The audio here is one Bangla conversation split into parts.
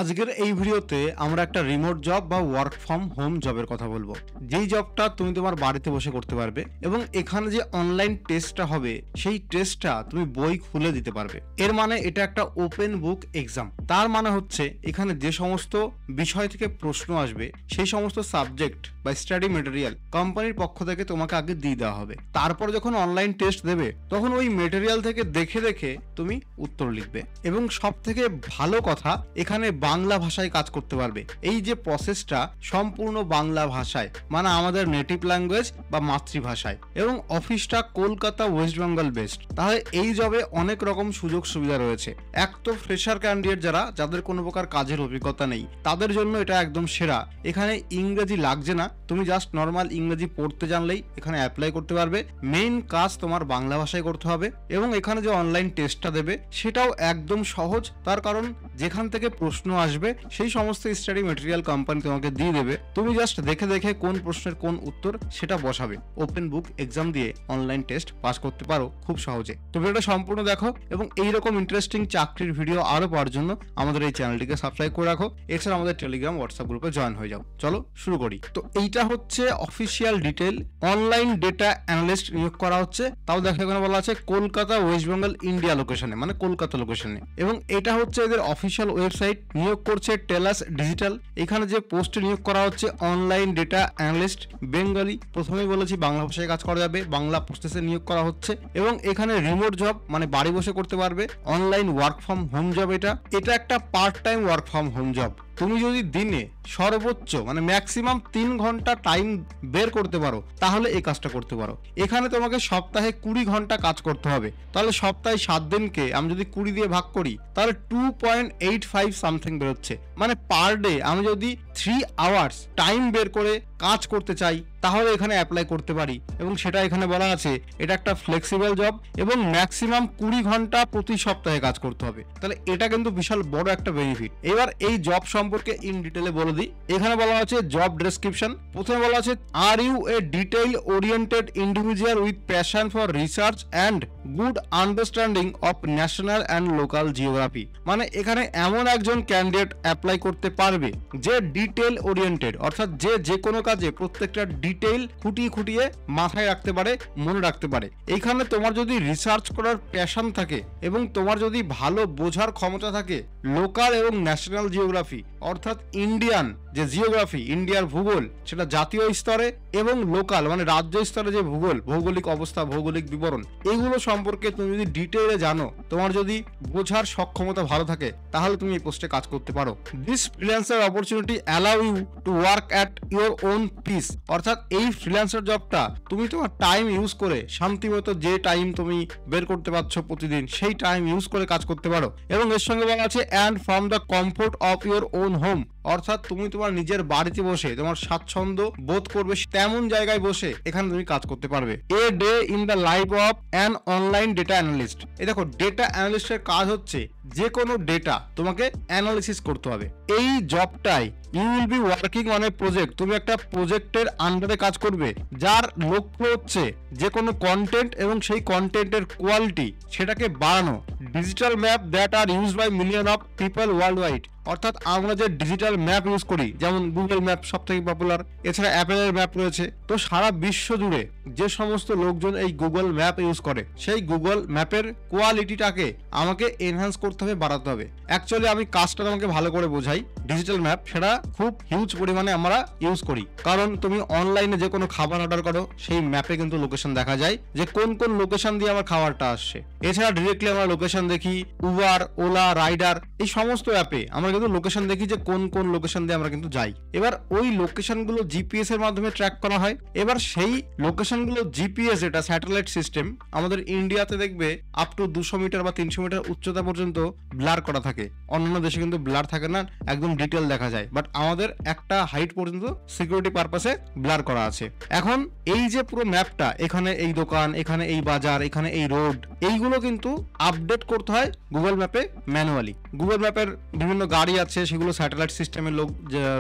আজকের এই ভিডিওতে আমরা একটা রিমোট জব বা ওয়ার্ক ফ্রম হোম জবের কথা বলবো, যেই জবটা তুমি তোমার বাড়িতে বসে করতে পারবে এবং এখানে যে অনলাইন টেস্টটা হবে সেই টেস্টটা তুমি বই খুলে দিতে পারবে। এর মানে এটা একটা ওপেন বুক এক্সাম। তার মানে হচ্ছে এখানে যে সমস্ত বিষয় থেকে প্রশ্ন আসবে সেই সমস্ত সাবজেক্ট বা স্টাডি মেটেরিয়াল কোম্পানির পক্ষ থেকে তোমাকে আগে দিয়ে দেওয়া হবে। তারপর যখন অনলাইন টেস্ট দেবে তখন ওই মেটেরিয়াল থেকে দেখে দেখে তুমি উত্তর লিখবে। এবং সব থেকে ভালো কথা, এখানে বাংলা ভাষায় কাজ করতে পারবে। এই যে প্রসেসটা সম্পূর্ণ বাংলা ভাষায়, মানে আমাদের নেটিভ ল্যাঙ্গুয়েজ বা মাতৃভাষায়, এবং অফিসটা কলকাতা ওয়েস্ট বেঙ্গল বেসড। তাহলে এই জবে অনেক রকম সুযোগ সুবিধা রয়েছে। এক তো ফ্রেশার ক্যান্ডিডেট যাদের কোনো প্রকার কাজের অভিজ্ঞতা নেই, তাদের জন্য এটা একদম সেরা। এখানে ইংরেজি লাগছে না, তুমি জাস্ট নর্মাল ইংরেজি পড়তে জানলেই এখানে অ্যাপ্লাই করতে পারবে। মেইন কাজ তোমার বাংলা ভাষায় করতে হবে এবং এখানে যে অনলাইন টেস্টটা দেবে সেটাও একদম সহজ। তার কারণ যেখান থেকে প্রশ্ন আসবে সেই সমস্ত স্টাডি মেটেরিয়াল কোম্পানি তোমাকে দিয়ে দেবে। তুমি জাস্ট দেখে দেখে কোন প্রশ্নের কোন উত্তর সেটা বসাবে। ওপেন বুক এক্সাম দিয়ে অনলাইন টেস্ট পাস করতে পারো খুব সহজে। তো ভিডিওটা সম্পূর্ণ দেখো এবং এইরকম ইন্টারেস্টিং চাকরির ভিডিও আরো পাওয়ার জন্য আমাদের এই চ্যানেলটিকে সাবস্ক্রাইব করে রাখো। এছাড়া আমাদের টেলিগ্রাম হোয়াটসঅ্যাপ গ্রুপে জয়েন হয়ে যাও। চলো শুরু করি। তো এইটা হচ্ছে official detail. Online data analyst নিয়োগ করা হচ্ছে। তাও দেখো এখানে বলা আছে কলকাতা ওয়েস্ট বেঙ্গল ইন্ডিয়া লোকেশনে, মানে কলকাতা লোকেশনে। এবং এটা হচ্ছে এদের অফিসিয়াল ওয়েবসাইট। নিয়োগ করছে টেলাস ডিজিটাল। এখানে যে পোস্টে নিয়োগ করা হচ্ছে অনলাইন ডেটা অ্যানালিস্ট বেঙ্গলি, প্রথমেই বলেছি বাংলা ভাষায় কাজ করা যাবে, বাংলা প্রসেসে নিয়োগ করা হচ্ছে। এবং এখানে রিমোট জব, মানে বাড়ি বসে করতে পারবে। Online work from home job. এটা একটা part time work from home job. তুমি যদি দিনে সর্বোচ্চ মানে ম্যাক্সিমাম 3 ঘন্টা টাইম বের করতে পারো তাহলে এই কাজটা করতে পারো। এখানে তোমাকে সপ্তাহে 20 ঘন্টা কাজ করতে হবে। তাহলে সপ্তাহে 7 দিনকে আমি যদি 20 দিয়ে ভাগ করি তাহলে 2.85 সামথিং বেরোচ্ছে। মানে পার ডে আমি যদি 3 আওয়ার্স টাইম বের করে কাজ করতে চাই তাহলে এখানে অ্যাপ্লাই করতে পারি। এবং সেটা এখানে বলা আছে এটা একটা ফ্লেক্সিবল জব এবং ম্যাক্সিমাম 20 ঘন্টা প্রতি সপ্তাহে কাজ করতে হবে। তাহলে এটা কিন্তু বিশাল বড় একটা বেনিফিট। এবার এই জব সম্পর্কে ইন ডিটেলে বলে দিই। এখানে বলা আছে জব ডেসক্রিপশন। প্রথমে বলা আছে are you a detail oriented individual with passion for research and good understanding of national and local geography. মানে এখানে এমন একজন ক্যান্ডিডেট অ্যাপ্লাই করতে পারবে যে ডিটেইল ওরিয়েন্টেড, অর্থাৎ যে কোনো কাজে প্রত্যেকটা ডিটেইল খুঁটিয়ে খুঁটিয়ে মাথায় রাখতে পারে, মনে রাখতে পারে। এখানে তোমার যদি রিসার্চ করার প্যাশন থাকে এবং তোমার যদি ভালো বোঝার ক্ষমতা থাকে লোকাল এবং ন্যাশনাল জিওগ্রাফি, অর্থাৎ ইন্ডিয়ান যে জিওগ্রাফি, ইন্ডিয়ার ভূগোল, সেটা জাতীয় স্তরে এবং লোকাল মানে রাজ্য স্তরে যে ভূগোল, ভৌগোলিক অবস্থা, ভৌগোলিক বিবরণ, এগুলো সম্পর্কে তুমি যদি ডিটেইলে জানো, তোমার যদি বোঝার সক্ষমতা ভালো থাকে তাহলে তুমি এই পোস্টে কাজ করতে পারো। This freelancer opportunity allow you to work at your own pace. অর্থাৎ এই ফ্রিল্যান্সার জবটা তুমি তোমার টাইম ইউজ করে শান্তিমতো, যে টাইম তুমি বের করতে পারছো প্রতিদিন, সেই টাইম ইউজ করে কাজ করতে পারো। এবং এর সঙ্গে বলা আছে and from the comfort of your own home, অর্থাৎ তুমি তোমার নিজের বাড়িতে বসে তোমার স্বাচ্ছন্দ্য বোধ করবে তেমন জায়গায় বসে এখানে তুমি কাজ করতে পারবে। A day in the life of an online data analyst. এই দেখো, ডেটা অ্যানালিস্টের কাজ হচ্ছে যে কোনো ডেটা তোমাকে অ্যানালিসিস করতে হবে। এই জবটাই you will be working on a project. তুমি একটা প্রজেক্টের আন্ডারে কাজ করবে যার লক্ষ্য হচ্ছে যে কোনো কন্টেন্ট এবং সেই কন্টেন্টের কোয়ালিটি সেটাকে বাড়ানো। Digital map that are used by million of people world wide. অর্থাৎ আমরা যে ডিজিটাল ম্যাপ ইউজ করি, যেমন গুগল ম্যাপ সব থেকে পপুলার, এছাড়া অ্যাপেলের ম্যাপ রয়েছে। তো সারা বিশ্ব জুড়ে যে সমস্ত লোকজন এই গুগল ম্যাপ ইউজ করে, সেই গুগল ম্যাপের কোয়ালিটিটাকে আমাকে এনহ্যান্স করতে হবে, বাড়াতে হবে। অ্যাকচুয়ালি আমি কাজটা তোমাকে ভালো করে বোঝাই। ডিজিটাল ম্যাপ সেটা খুব হিউজ পরিমাণে আমরা ইউজ করি, কারণ তুমি অনলাইনে যে কোনো খাবার অর্ডার করো সেই ম্যাপে কিন্তু লোকেশন দেখা যায় যে কোন কোন লোকেশন দিয়ে আমার খাবারটা আসছে। এছাড়া ডিরেক্টলি আমরা লোকেশন দেখি উবার, ওলা, রাইডার, এই সমস্ত অ্যাপে আমরা কিন্তু লোকেশন দেখি যে কোন কোন লোকেশন দিয়ে আমরা কিন্তু যাই। এবার ওই লোকেশনগুলো জিপিএস এর মাধ্যমে ট্র্যাক করা হয়। এবার সেই লোকেশনগুলো জিপিএস, এটা স্যাটেলাইট সিস্টেম, আমাদের ইন্ডিয়াতে দেখবে আপ টু 200 মিটার বা 300 মিটার উচ্চতা পর্যন্ত ব্লার করা থাকে। অন্যান্য দেশে কিন্তু ব্লার থাকে না, একদম ডিটেল দেখা যায়। বাট বাট আমাদের একটা হাইট পর্যন্ত সিকিউরিটি পারপাসে ব্লার করা আছে। এখন এই যে পুরো ম্যাপটা, এখানে এই দোকান, এখানে এই বাজার, এখানে এই রোড, এইগুলো কিন্তু আপডেট করতে হয় গুগল ম্যাপে ম্যানুয়ালি। গুগল ম্যাপের বিভিন্ন গাড়ি আছে, সেগুলো স্যাটেলাইট সিস্টেমের লোক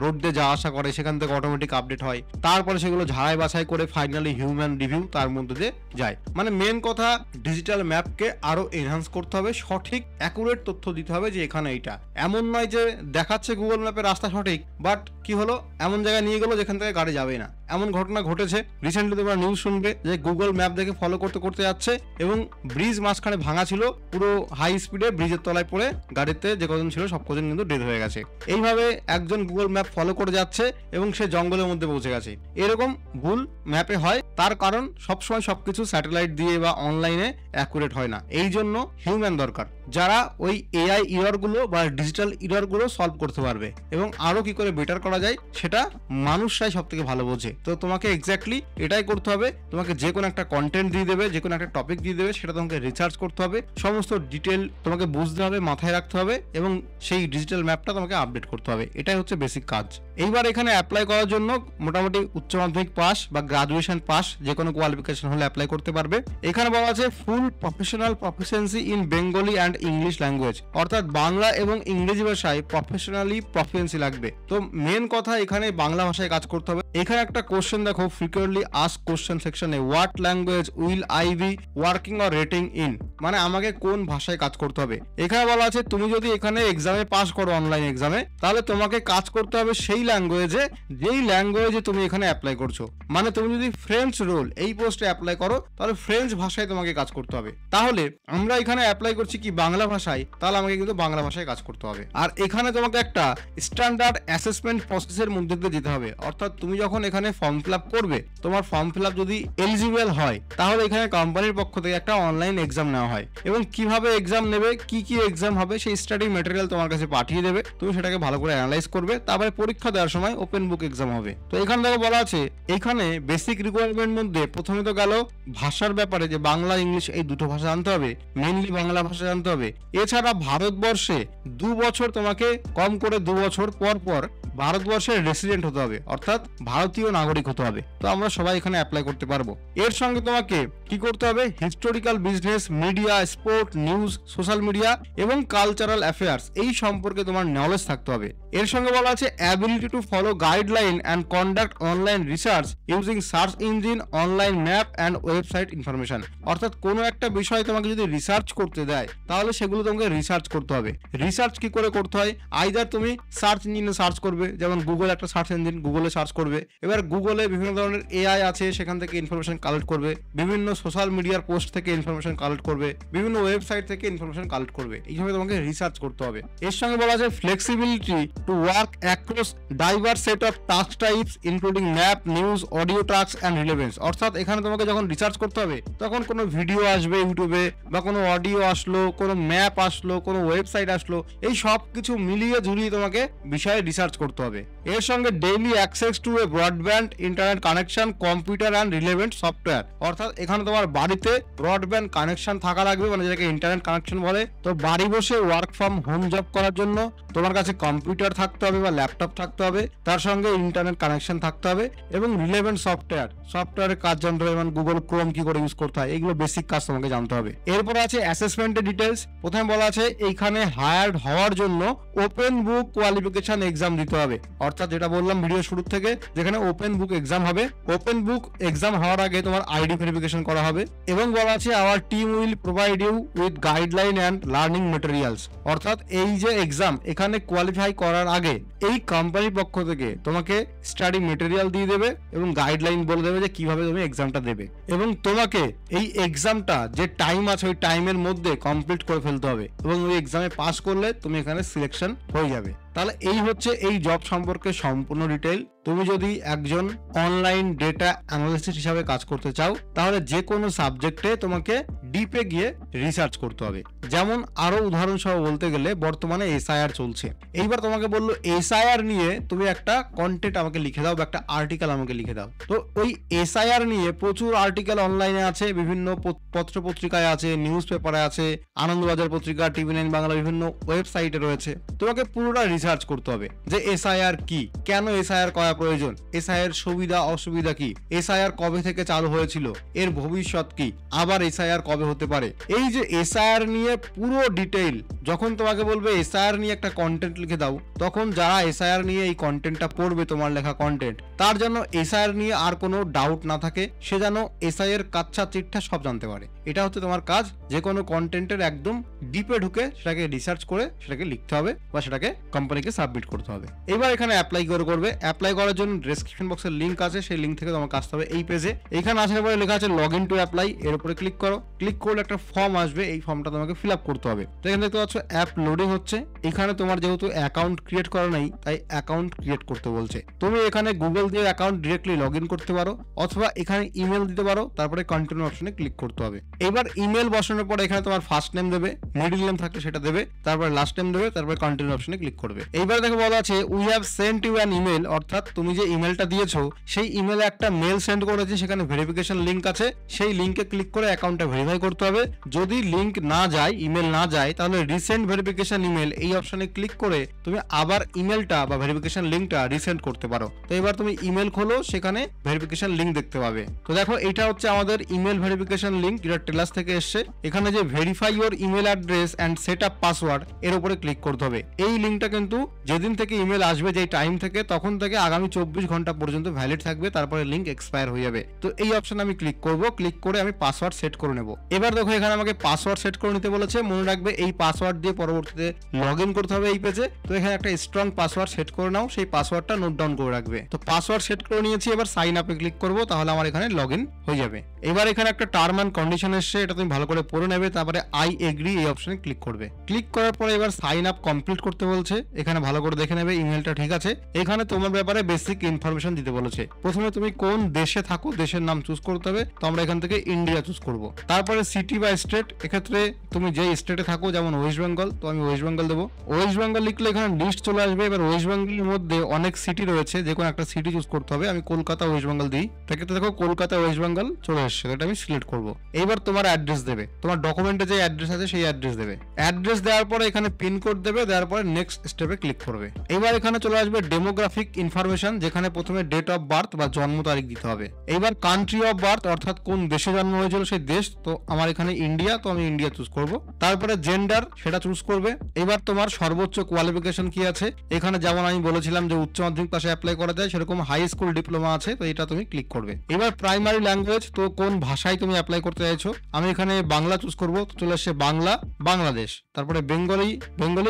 রোড দিয়ে যাওয়া আসা করে, সেখান থেকে অটোমেটিক আপডেট হয়, তারপরে সেগুলো ঝাড়াই বাছাই করে ফাইনালি হিউম্যান রিভিউ তার মধ্যে দিয়ে যায়। মানে মেন কথা, ডিজিটাল ম্যাপকে আরো এনহান্স করতে হবে, সঠিক অ্যাকুরেট তথ্য দিতে হবে যে এখানে এইটা। এমন নয় যে দেখাচ্ছে গুগল ম্যাপে রাস্তা সঠিক, বাট কি হলো, এমন জায়গায় নিয়ে গেলো যেখান থেকে গাড়ি যাবেই না। এমন ঘটনা ঘটেছে রিসেন্টলি, তোমরা নিউজ শুনবে যে গুগল ম্যাপ দেখে ফলো করতে করতে যাচ্ছে এবং ব্রিজ মাঝখানে ভাঙা ছিল, পুরো হাই স্পিডে ব্রিজের তলায় পড়ে গাড়িতে যে কজন ছিল সব কজন কিন্তু ডেথ হয়ে গেছে। এইভাবে একজন গুগল ম্যাপ ফলো করে যাচ্ছে এবং সে জঙ্গলের মধ্যে পৌঁছে গেছে। এরকম ভুল ম্যাপে হয়, তার কারণ সবসময় সবকিছু স্যাটেলাইট দিয়ে বা অনলাইনে অ্যাকুরেট হয় না। এই জন্য হিউম্যান দরকার, যারা ওই এআই ইররগুলো বা ডিজিটাল ইররগুলো সলভ করতে পারবে এবং আরো কি করে বেটার করা যায় সেটা মানুষরাই সব থেকে ভালো বোঝে। তো তোমাকে এক্স্যাক্টলি এটাই করতে হবে, তোমাকে যে কোনো একটা কন্টেন্ট দিয়ে দেবে, যে কোনো একটা টপিক দিয়ে দেবে, সেটা তোমাকে রিসার্চ করতে হবে, সমস্ত ডিটেল তোমাকে বুঝতে হবে, মাথায় রাখতে হবে এবং সেই ডিজিটাল ম্যাপটা তোমাকে আপডেট করতে হবে। এটাই হচ্ছে বেসিক কাজ। এইবার এখানে অ্যাপ্লাই করার জন্য মোটামুটি উচ্চ মাধ্যমিক পাস বা গ্রাজুয়েশন পাস যে কোনো কোয়ালিফিকেশন হলে অ্যাপ্লাই করতে পারবে। এখানে বলা আছে ফুল professional proficiency in Bengali and English language, অর্থাৎ বাংলা এবং ইংরেজি ভাষায় প্রফেশনালি প্রফিসিয়েন্সি লাগবে। তো মেন কথা এখানে বাংলা ভাষায় কাজ করতে হবে। এখানে একটা কোশ্চেন দেখো, ফ্রিকুয়েন্টলি আস্ক কোশ্চেন সেকশনে, what language will I be working or rating in, মানে আমাকে কোন ভাষায় কাজ করতে হবে। এখানে বলা আছে তুমি যদি এখানে এক্সামে পাস করো, অনলাইন এক্সামে, তাহলে তোমাকে কাজ করতে হবে সেই ল্যাঙ্গুয়েজে যেই ল্যাঙ্গুয়েজে তুমি এখানে অ্যাপ্লাই করছো। মানে তুমি যদি ফ্রেঞ্চ রোল এই পোস্টে অ্যাপ্লাই করো, তাহলে ফ্রেঞ্চ ভাষায় তোমাকে কাজ করতে হবে। তাহলে আমরা এখানে অ্যাপ্লাই করছি কি বাংলা ভাষায়, তাহলে আমাকে কিন্তু বাংলা ভাষায় কাজ করতে হবে। আর এখানে তোমাকে একটা স্ট্যান্ডার্ড অ্যাসেসমেন্ট প্রসেসের মধ্যে দিয়ে যেতে হবে, অর্থাৎ তুমি যখন এখানে ফর্ম ফিল আপ করবে, তোমার ফর্ম ফিল আপ যদি এলিজিবল হয়, তাহলে এখানে কোম্পানির পক্ষ থেকে একটা অনলাইন এক্সাম নেওয়া হয় এবং কিভাবে এক্সাম নেবে, কি কি এক্সাম হবে, সেই স্টাডি ম্যাটেরিয়াল তোমার কাছে পাঠিয়ে দেবে। তুমি সেটাকে ভালো করে অ্যানালাইজ করবে, তারপরে পরীক্ষা দেওয়ার সময় ওপেন বুক এক্সাম হবে। তো এখানে দেখো বলা আছে, এখানে বেসিক রিকোয়ারমেন্ট মধ্যে প্রথমে তো গেল ভাষার ব্যাপারে, যে বাংলা ইংলিশ এই দুটো ভাষা জানতে হবে, মেইনলি বাংলা ভাষা জানতে হবে। এছাড়া ভারতবর্ষে 2 বছর, তোমাকে কম করে 2 বছর পর পর ভারতবর্ষের রেসিডেন্ট হতে হবে, অর্থাৎ ভারতীয় নাগরিক হতে হবে। তো আমরা সবাই এখানে অ্যাপ্লাই করতে পারবো। এর সঙ্গে তোমাকে কি করতে হবে, historical, business, media, sport, news, social media এবং কালচারাল অ্যাফেয়ার্স এই সম্পর্কে তোমার নলেজ থাকতে হবে। এর সঙ্গে বলা আছে ability to follow guideline and conduct online research using search engine, online map and website information, অর্থাৎ কোনো একটা বিষয় তোমাকে যদি রিসার্চ করতে দেয়, তাহলে সেগুলো তোমাকে রিসার্চ করতে হবে। রিসার্চ কি করে করতে হয়, আইদার তুমি সার্চ ইঞ্জিনে সার্চ করবে, যেমন গুগল একটা সার্চ ইঞ্জিন, গুগলে সার্চ করবে। এবার গুগলে বিভিন্ন ধরনের এআই আছে, সেখান থেকে ইনফরমেশন কালেক্ট করবে, বিভিন্ন সোশ্যাল মিডিয়ার পোস্ট থেকে ইনফরমেশন কালেক্ট করবে, বিভিন্ন ওয়েবসাইট থেকে ইনফরমেশন কালেক্ট করবে। এইভাবে তোমাকে রিসার্চ করতে হবে। এর সঙ্গে বলা আছে flexibility to work across diverse set of task types including map, news, audio task and relevance, অর্থাৎ এখানে তোমাকে যখন রিসার্চ করতে হবে, তখন কোনো ভিডিও আসবে ইউটিউবে, বা কোনো অডিও আসলো, কোনো ম্যাপ আসলো, কোনো ওয়েবসাইট আসলো, এই সব কিছু মিলিয়ে ঝুলিয়ে তোমাকে বিষয়ে রিসার্চ করতে হবে। এর সঙ্গে daily access to A broadband internet connection, computer and relevant software, অর্থাৎ এখানে তোমার বাড়িতে ব্রডব্যান্ড কানেকশন থাকা লাগবে, মানে যেটাকে ইন্টারনেট কানেকশন বলে। তো বাড়ি বসে ওয়ার্ক ফ্রম হোম জব করার জন্য তোমার কাছে কম্পিউটার থাকতে হবে বা ল্যাপটপ থাকতে হবে, তার সঙ্গে ইন্টারনেট কানেকশন থাকতে হবে এবং রিলেভেন্ট সফটওয়্যারের কাজ জানতে হবে, মানে গুগল ক্রোম কি করে ইউজ করতে হয়, এগুলো বেসিক কাজ তোমাকে জানতে হবে। এরপর আছে অ্যাসেসমেন্টের ডিটেলস। প্রথমে বলা আছে এইখানে হায়ার্ড হওয়ার জন্য ওপেন বুক কোয়ালিফিকেশন এক্সাম দিতে হবে, অর্থাৎ যেটা বললাম ভিডিও শুরু থেকে, যেখানে ওপেন বুক এক্সাম হবে। ওপেন বুক এক্সাম হওয়ার আগে তোমার আইডি ভেরিফিকেশন করা হবে এবং বলা আছে our team will provide you with guideline and learning materials, অর্থাৎ এই যে এক্সাম, এখানে কোয়ালিফাই করার আগে এই কোম্পানির পক্ষ থেকে তোমাকে স্টাডি মেটেরিয়াল দিয়ে দেবে এবং গাইডলাইন বলে দেবে যে কিভাবে তুমি এক্সামটা দেবে, এবং তোমাকে এই এক্সামটা যে টাইম আছে ওই টাইমের মধ্যে কমপ্লিট করে ফেলতে হবে এবং ওই এক্সামে পাস করলে তুমি এখানে সিলেকশন হয়ে যাবে। তাহলে এই হচ্ছে এই জব সম্পর্কে সম্পূর্ণ ডিটেইল। তুমি যদি একজন অনলাইন ডেটা অ্যানালিস্ট হিসাবে কাজ করতে চাও তাহলে যে কোনো সাবজেক্টে তোমাকে ডিপে গিয়ে রিসার্চ করতে হবে। যেমন আরো উদাহরণসহ বলতে গেলে বর্তমানে এসআইআর চলছে, এইবার তোমাকে বললো এসআইআর নিয়ে তুমি একটা কন্টেন্ট আমাকে লিখে দাও বা একটা আর্টিকেল আমাকে লিখে দাও। তো ওই এসআইআর নিয়ে প্রচুর আর্টিকেল অনলাইনে আছে, বিভিন্ন পত্র পত্রিকায় আছে, নিউজ পেপারে আছে, আনন্দবাজার পত্রিকা, টিভি9 বাংলা, বিভিন্ন ওয়েবসাইটে রয়েছে। তোমাকে পুরোটা রিসার্চ করতে হবে যে এসআইআর কি, কেন এসআইআর করা প্রয়োজন, এসআইআর সুবিধা অসুবিধা কি, এসআইআর কবে থেকে চালু হয়েছিল, এর ভবিষ্যৎ কি, আবার এসআইআর কবে হতে পারে। এই যে এসআইআর নিয়ে পুরো ডিটেইল, যখন তোমাকে বলবে এসআইআর নিয়ে একটা কন্টেন্ট লিখে দাও, তখন যারা এসআইআর নিয়ে এই কন্টেন্টটা পড়বে, তোমার লেখা কন্টেন্ট, তার জন্য এসআইআর নিয়ে আর কোনো ডাউট না থাকে, সে যেন এসআইআর কাচ্চা চিট্ঠা সব জানতে পারে। এটা হচ্ছে তোমার কাজ, যে কোনো কন্টেন্টের একদম ডিপে ঢুকে সেটাকে রিসার্চ করে সেটাকে লিখতে হবে বা সেটাকে কোম্পানিকে সাবমিট করতে হবে। এবার এখানে অ্যাপ্লাই করবে। অ্যাপ্লাই করার জন্য ডেসক্রিপশন বক্সের লিঙ্ক আছে, সেই লিঙ্ক থেকে তোমাকে আসতে হবে এই পেজে। এখানে আসার পরে লেখা আছে লগ ইন টু অ্যাপ্লাই, এর উপরে ক্লিক করো। ক্লিক করলে একটা ফর্ম আসবে, এই ফর্মটা তোমাকে ফিল আপ করতে হবে। তো এখানে দেখতে পাচ্ছ অ্যাপ লোডিং হচ্ছে। এখানে তোমার যেহেতু অ্যাকাউন্ট ক্রিয়েট করা নেই তাই অ্যাকাউন্ট ক্রিয়েট করতে বলছে। তুমি এখানে গুগল দিয়ে অ্যাকাউন্ট ডিরেক্টলি লগ ইন করতে পারো, অথবা এখানে ইমেল দিতে পারো, তারপরে কন্টিনিউ অপশনে ক্লিক করতে হবে। এবার ইমেল বসানোর পরে এখানে তোমার ফার্স্ট নেম দেবে, মিডল নেম থাকলে সেটা দেবে, তারপরে লাস্ট নেম দেবে, তারপরে কন্টিনিউ অপশনে ক্লিক করবে। এইবার দেখো বলা আছে we have sent you an email, অর্থাৎ তুমি যে ইমেলটা দিয়েছো সেই ইমেলে একটা মেল সেন্ড করেছে, সেখানে ভেরিফিকেশন লিঙ্ক আছে, সেই লিঙ্কে ক্লিক করে অ্যাকাউন্টটা ভেরিফাই করতে হবে। যদি লিঙ্ক না যায়, ইমেল না যায়, তাহলে রিসেন্ট ভেরিফিকেশন ইমেল এই অপশনে ক্লিক করে তুমি আবার ইমেলটা বা ভেরিফিকেশন লিঙ্কটা রিসেন্ড করতে পারো। তো এবার তুমি ইমেল খোলো, সেখানে ভেরিফিকেশন লিঙ্ক দেখতে পাবে। তো দেখো এটা হচ্ছে আমাদের ইমেল ভেরিফিকেশন লিঙ্ক, যেটা টেলাস থেকে এসছে। এখানে যে verify your email address and set up password, এর উপরে ক্লিক করতে হবে। এই লিঙ্কটা কিন্তু যেদিন থেকে ইমেল আসবে, যেই টাইম থেকে, তখন থেকে আগামী 24 ঘন্টা পর্যন্ত ভ্যালিড থাকবে, তারপরে লিঙ্ক এক্সপায়ার হয়ে যাবে। তো এই অপশনে আমি ক্লিক করব, ক্লিক করে আমি পাসওয়ার্ড সেট করে নেব। এবার দেখো এখানে আমাকে পাসওয়ার্ড সেট করে নিতে বলেছে। মনে রাখবে এই পাসওয়ার্ড দিয়ে পরবর্তীতে লগ ইন করতে হবে এই পেজে। তো এখানে একটা স্ট্রং পাসওয়ার্ড সেট করে নাও, সেই পাসওয়ার্ডটা নোট ডাউন করে রাখবে। তো পাসওয়ার্ড সেট করে নিয়েছি, এবার সাইন আপে ক্লিক করব, তাহলে আমার এখানে লগ ইন হয়ে যাবে। এবার এখানে একটা টার্ম অ্যান্ড কন্ডিশন এসছে, এটা তুমি ভালো করে পড়ে নেবে, তারপরে আই এগ্রি এই অপশনে ক্লিক করবে। ক্লিক করার পরে এবার সাইন আপ কমপ্লিট করতে বলছে, এখানে ভালো করে দেখে নেবে ইমেলটা ঠিক আছে। এখানে তোমার ব্যাপারে বেসিক ইনফরমেশন দিতে বলেছে। প্রথমে তুমি কোন দেশে থাকো, দেশের নাম চুজ করতে হবে। তো আমরা এখান থেকে ইন্ডিয়া চুজ করব। তারপরে সিটি বা স্টেট, এক্ষেত্রে তুমি যে স্টেটে থাকো, যেমন ওয়েস্ট বেঙ্গল, তো আমি ওয়েস্ট বেঙ্গল দেবো। ওয়েস্ট বেঙ্গল লিখলে এখানে লিস্ট চলে আসবে। এবার ওয়েস্ট বেঙ্গলের মধ্যে অনেক সিটি রয়েছে, যে কোনো একটা সিটি চুজ করতে হবে। আমি কলকাতা ওয়েস্ট বেঙ্গল দিই, সেক্ষেত্রে দেখো কলকাতা ওয়েস্ট বেঙ্গল চলে আসছে, এটা আমি সিলেক্ট করবো। এইবার তোমার অ্যাড্রেস দেবে, তোমার ডকুমেন্টে যে অ্যাড্রেস আছে সেই অ্যাড্রেস দেবে। অ্যাড্রেস দেওয়ার পরে এখানে পিনকোড দেবে, দেওয়ার পরে নেক্সট স্টেপে ক্লিক করবে। এবার এখানে চলে আসবে ডেমোগ্রাফিক ইনফরমেশন, যেখানে প্রথমে ডেট অফ বার্থ বা জন্ম তারিখ দিতে হবে। এইবার কান্ট্রি অফ বার্থ, অর্থাৎ কোন দেশে জন্ম হয়েছিল সেই দেশ, তো আমার এখানে ইন্ডিয়া, তো আমি ইন্ডিয়া চুজ করব। তারপরে জেন্ডার, সেটা চুজ করবে। এবার তোমার সর্বোচ্চ কোয়ালিফিকেশন কি আছে, এখানে যেমন আমি বলেছিলাম যে উচ্চ মাধ্যমিক পাশে অ্যাপ্লাই করা যায়, সেরকম হাই স্কুল ডিপ্লোমা আছে, তো এটা তুমি ক্লিক করবে। এবার প্রাইমারি ল্যাঙ্গুয়েজ, তো কোন ভাষায় তুমি অ্যাপ্লাই করতে চাইছো, আমি এখানে বাংলা চুজ করব। তো চলে আসছে বাংলা, বাংলাদেশ। তারপরে বেঙ্গলি,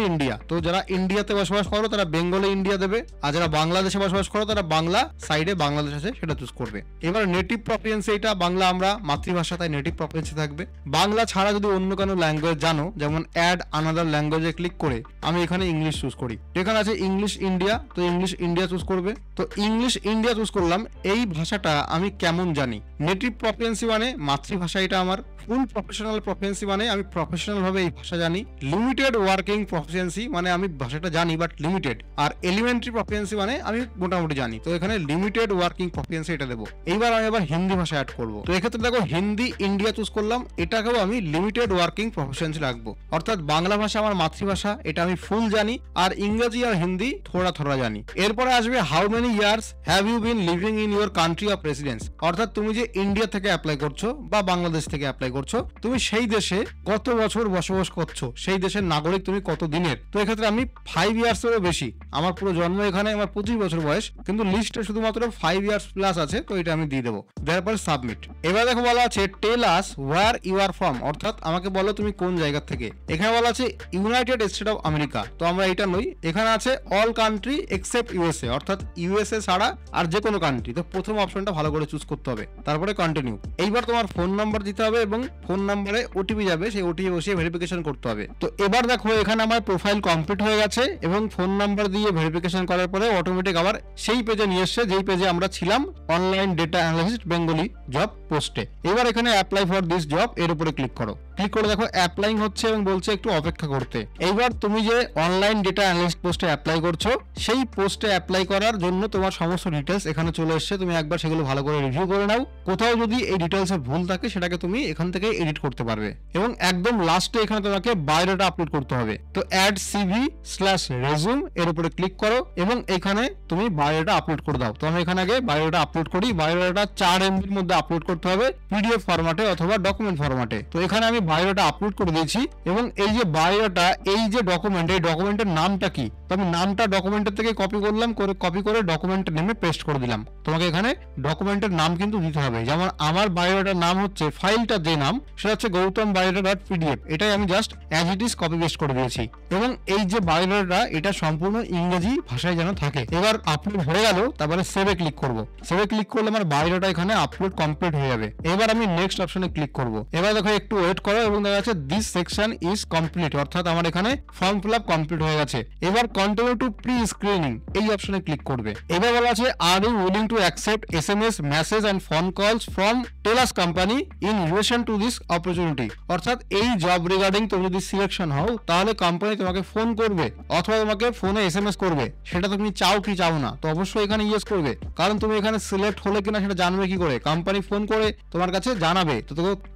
ইন্ডিয়া, তো যারা ইন্ডিয়াতে বসবাস করো তারা বেঙ্গলি ইন্ডিয়া দেবে, আর যারা বাংলাদেশে বসবাস করো তারা বাংলা সাইডে বাংলাদেশ আছে সেটা চুজ করবে। এবার নেটিভ প্রফিসিয়েন্সি, এটা বাংলা আমরা মাতৃভাষা, তাই নেটিভ প্রফিসিয়েন্সি থাকবে। বাংলা ছাড়া যদি অন্য কোনো ল্যাঙ্গুয়েজ জানো, যেমন অ্যাড আনাদার ল্যাঙ্গুয়েজে ক্লিক করে আমি এখানে ইংলিশ চুজ করি। এখানে আছে ইংলিশ ইন্ডিয়া, তো ইংলিশ ইন্ডিয়া চুজ করবে। তো ইংলিশ ইন্ডিয়া চুজ করলাম। এই ভাষাটা আমি কেমন জানি, নেটিভ প্রফিসিয়েন্সি মানে মাতৃভাষা এটা আমার, ফুল প্রফেশনাল প্রফিসিয়েন্সি মানে আমি প্রফেশনাল ভাবে এই ভাষা জানি, লিমিটেড ওয়ার্কিং প্রফিসিয়েন্সি মানে আমি ভাষাটা জানি বাট লিমিটেড, আর এলিমেন্টারি প্রফিসিয়েন্সি মানে আমি মোটামুটি জানি। তো এখানে লিমিটেড ওয়ার্কিং প্রফিসিয়েন্সি এটা দেবো। এইবার আমি আবার হিন্দি ভাষা অ্যাড করবো। তো এক্ষেত্রে দেখো হিন্দি ইন্ডিয়া চুজ করলাম, এটাকেও আমি লিমিটেড ওয়ার্কিং প্রফিসিয়েন্সি রাখবো। অর্থাৎ বাংলা ভাষা আমার মাতৃভাষা, এটা আমি ফুল জানি, আর ইংরেজি আর হিন্দি থোড়া জানি। এরপরে আসবে how many years have you been living in your country of residence, অর্থাৎ তুমি যে ইন্ডিয়া থেকে অ্যাপ্লাই করছো বা বাংলাদেশ থেকে অ্যাপ্লাই করছো, তুমি সেই দেশে কত বছর বসবাস করছো, সেই দেশের নাগরিক তুমি কত দিনের। তো এক্ষেত্রে আমি 5 ইয়ার্সেরও বেশি, আমার পুরো জন্ম এখানে, আমার 25 বছর বয়স, কিন্তু লিস্টে শুধুমাত্র 5 ইয়ার্স প্লাস আছে, তো এটা আমি দিয়ে দেবো। দেওয়ার পর সাবমিট। এবার দেখো বলা আছে টেল আস হোয়ার ইউ আর ফ্রম, অর্থাৎ আমাকে বলো তুমি কোন জায়গা থেকে। এখানে বলা আছে ইউনাইটেড স্টেট অফ আমেরিকা, তো আমরা এটা নই। এখানে আছে অল কান্ট্রি এক্সেপ্ট ইউএসএ, অর্থাৎ ইউএসএ ছাড়া আর যে কোনো কান্ট্রি। তো প্রথম অপশনটা ভালো করে চুজ করতে হবে, তারপরে কন্টিনিউ। এইবার তোমার ফোন নাম্বার দিতে হবে এবং ফোন নাম্বারে ওটিপি যাবে, সেই ওটিপি বসিয়ে ভেরিফিকেশন করতে হবে। তো এবার দেখো এখানে আমার প্রোফাইল কমপ্লিট হয়ে গেছে এবং ফোন নাম্বার দিয়ে ভেরিফিকেশন করার পরে অটোমেটিক আবার সেই পেজে নিয়ে এসছে যেই পেজে আমরা ছিলাম online data analyst Bengali job পোস্টে। এবার এখানে অ্যাপ্লাই ফর দিস জব এর উপরে ক্লিক করো। ক্লিক করে দেখো অ্যাপ্লাইং হচ্ছে এবং বলছে একটু অপেক্ষা করতে। এইবার তুমি যে অনলাইন ডেটা অ্যানালিস্ট পোস্টে অ্যাপ্লাই করছো সেই পোস্টে অ্যাপ্লাই করার জন্য তোমার সমস্ত ডিটেলস এখানে চলে এসছে। তুমি একবার সেগুলো ভালো করে রিভিউ করে নাও। কোথাও যদি এই ডিটেলসে ভুল থাকে সেটাকে তুমি এখান থেকে এডিট করতে পারবে। এবং একদম লাস্টে এখানে তোমাকে বায়োডাটা আপলোড করতে হবে। তো অ্যাড CV/resume এর উপরে ক্লিক করো এবং এখানে তুমি বায়োডাটা আপলোড করে দাও। তো আমি এখানে আগে বায়োডাটা আপলোড করি। বায়োডাটা 4 MB এর মধ্যে আপলোড করতে হবে, PDF ফরম্যাটে অথবা ডকুমেন্ট ফরম্যাটে। তো এখানে আমি বায়োডাটা আপলোড করে দিয়েছি এবং এই যে বায়োডাটা, এই যে ডকুমেন্ট, এই ডকুমেন্টের নামটা কি? তো আমি নামটা ডকুমেন্টের থেকে কপি করলাম, কপি করে ডকুমেন্টের নেমে পেস্ট করে দিলাম। তোমাকে এখানে ডকুমেন্টের নাম কিন্তু দিতে হবে। যেমন আমার বায়োডাটার নাম হচ্ছে, ফাইলটা যে নাম সেটা হচ্ছে gautambiodata.pdf। এটাই আমি just as it is copy paste করে দিয়েছি। এবং এই যে বায়োডাটা এটা সম্পূর্ণ ইংরেজি ভাষায় যেন থাকে। এবার আপলোড হয়ে গেল, তারপরে সেভে ক্লিক করব। সেভে ক্লিক করলে আমার বায়োডাটা এখানে আপলোড কমপ্লিট হয়ে যাবে। এবার আমি নেক্সট অপশনে ক্লিক করব। এবার দেখো একটু ওয়েট করো এবং দেখা যাচ্ছে দিস সেকশন ইজ কমপ্লিট, অর্থাৎ আমার এখানে ফর্ম ফিল আপ কমপ্লিট হয়ে গেছে। এবার কন্টিনিউ টু প্রি স্ক্রিনিং এই অপশনে ক্লিক করবে। এবার বলা আছে are you willing to accept SMS message and phone calls from Telus company in relation to this opportunity. অর্থাৎ এই জব রিগার্ডিং তুমি যদি সিলেকশন হও তাহলে কোম্পানি তোমাকে ফোন করবে অথবা তোমাকে ফোনে SMS করবে। সেটা তুমি চাও কি চাও না? তো অবশ্যই এখানে ইয়েস করবে, কারণ তুমি এখানে সিলেক্ট হলে কিনা সেটা জানবে কি করে? কোম্পানি ফোন করে তোমার কাছে জানাবে।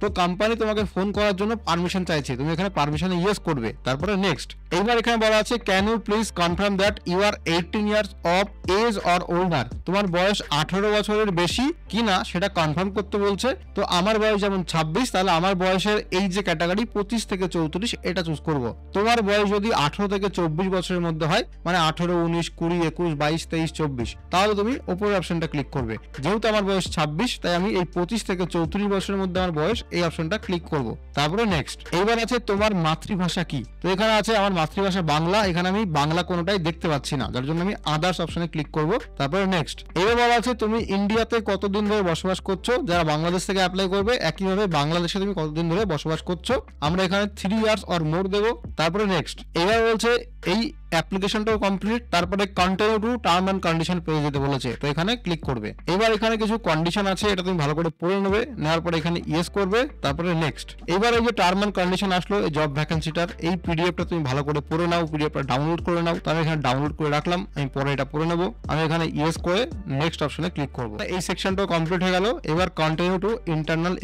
তো কোম্পানি তোমাকে ফোন করার জন্য পারমিশন চাইছে, তুমি এখানে পারমিশনে ইয়েস করবে। তারপরে নেক্সট। এইবার এখানে বলা আছে can you please confirm that you are 18 years of age or older. তোমার বয়স 18 বছরের বেশি কিনা সেটা কনফার্ম করতে বলছে। তো আমার বয়স যেমন 26, তাহলে আমার বয়সের এই যে ক্যাটাগরি 25 থেকে 34 এটা চুজ করব। তোমার বয়স যদি 18 থেকে 24 বছরের মধ্যে হয়, মানে 18, 19, 20, 21, 22, 23, 24, তাহলে তুমি উপরের অপশনটা ক্লিক করবে। যেহেতু আমার বয়স 26, তাই আমি এই 25 থেকে 34 বছরের মধ্যে আমার বয়স, এই অপশনটা ক্লিক করব। তারপরে নেক্সট। এইবার আছে তোমার মাতৃভাষা কি? তো এখানে আছে আমার মাতৃভাষা বাংলা। এখানে আমি বাংলা কোনোটাই দেখতে পাচ্ছি না, যার জন্য আমি আদার্স অপশনে ক্লিক করব। তারপরে নেক্সট। এবার বলা আছে তুমি ইন্ডিয়াতে কতদিন ধরে বসবাস করছো। যারা বাংলাদেশ থেকে অ্যাপ্লাই করবে একইভাবে বাংলাদেশে তুমি কতদিন ধরে বসবাস করছো। আমরা এখানে 3 ইয়ার্স অর মোর দেবো। তারপরে নেক্সট। এবার বলছে এই অ্যাপ্লিকেশনটাও কমপ্লিট, তারপরে continue to term and condition পেয়ে যেতে বলেছে, তো এখানে ক্লিক করবে। এবার এখানে কিছু কন্ডিশন আছে, এটা তুমি ভালো করে পড়ে নেবে। নেওয়ার পরে এখানে ইয়েস করবে, তারপরে নেক্সট। এবার এই যে টার্ম এন্ড কন্ডিশন আসলো এই জব ভ্যাকেন্সিটার, এই পিডিএফটা তুমি ভালো করে পড়ে নাও, পিডিএফটা ডাউনলোড করে নাও। তাহলে এখানে ডাউনলোড করে রাখলাম, আমি পরে এটা পড়ে নেবো। আমি এখানে ইয়েস করে নেক্সট অপশনে ক্লিক করবো। এই সেকশনটাও কমপ্লিট হয়ে গেল। এবার কন্টিনিউ টু ইন্টারনাল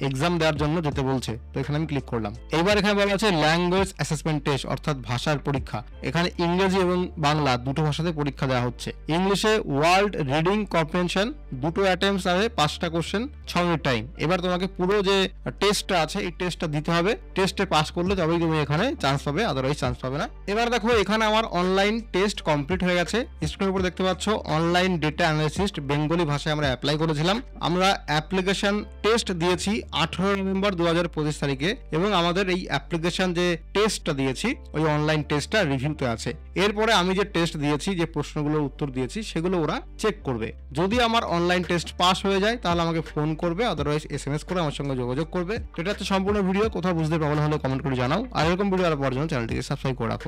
এক্সাম দেওয়ার জন্য যেতে বলছে, তো এখানে আমি ক্লিক করলাম। এবার এখানে বলা আছে ল্যাঙ্গুয়েজ অ্যাসেসমেন্ট টেস্ট, অর্থাৎ ভাষার পরীক্ষা। এখানে ইংরেজি এবং বাংলা দুটো ভাষাতে পরীক্ষা দেওয়া হচ্ছে। ইংলিশে ওয়ার্ল্ড রিডিং কম্প্রিহেনশন, দুটো অ্যাটেম্পটস আছে, 5টা কোশ্চেন, 6 মিনিট টাইম। এবার তোমাকে পুরো যে টেস্টটা আছে এই টেস্টটা দিতে হবে। টেস্টে পাস করলে তবেই তুমি এখানে চান্স পাবে, আদারওয়াইজ চান্স পাবে না। এবার দেখো এখানে আমার অনলাইন টেস্ট কমপ্লিট হয়ে গেছে। স্ক্রিনের উপর দেখতে পাচ্ছ অনলাইন ডেটা অ্যানালিস্ট বেঙ্গলি ভাষায় আমরা অ্যাপ্লাই করেছিলাম। আমরা অ্যাপ্লিকেশন টেস্ট দিয়েছি 18 নভেম্বর 2025 তারিখে এবং আমাদের এই অ্যাপ্লিকেশন যে টেস্টটা দিয়েছি ওই অনলাইন টেস্টটা রিভিউতে আছে। এরপরে আমি যে টেস্ট দিয়েছি, যে প্রশ্নগুলোর উত্তর দিয়েছি সেগুলো ওরা চেক করবে। যদি আমার অনলাইন টেস্ট পাস হয়ে যায় তাহলে আমাকে ফোন করবে, আদারওয়াইজ SMS করে আমার সঙ্গে যোগাযোগ করবে। এটা হচ্ছে সম্পূর্ণ ভিডিও। কোথাও বুঝতে প্রবলেম হলে কমেন্ট করে জানাও। আর এরকম ভিডিও আর পাওয়ার জন্য চ্যানেলটিকে সাবস্ক্রাইব করে রাখো।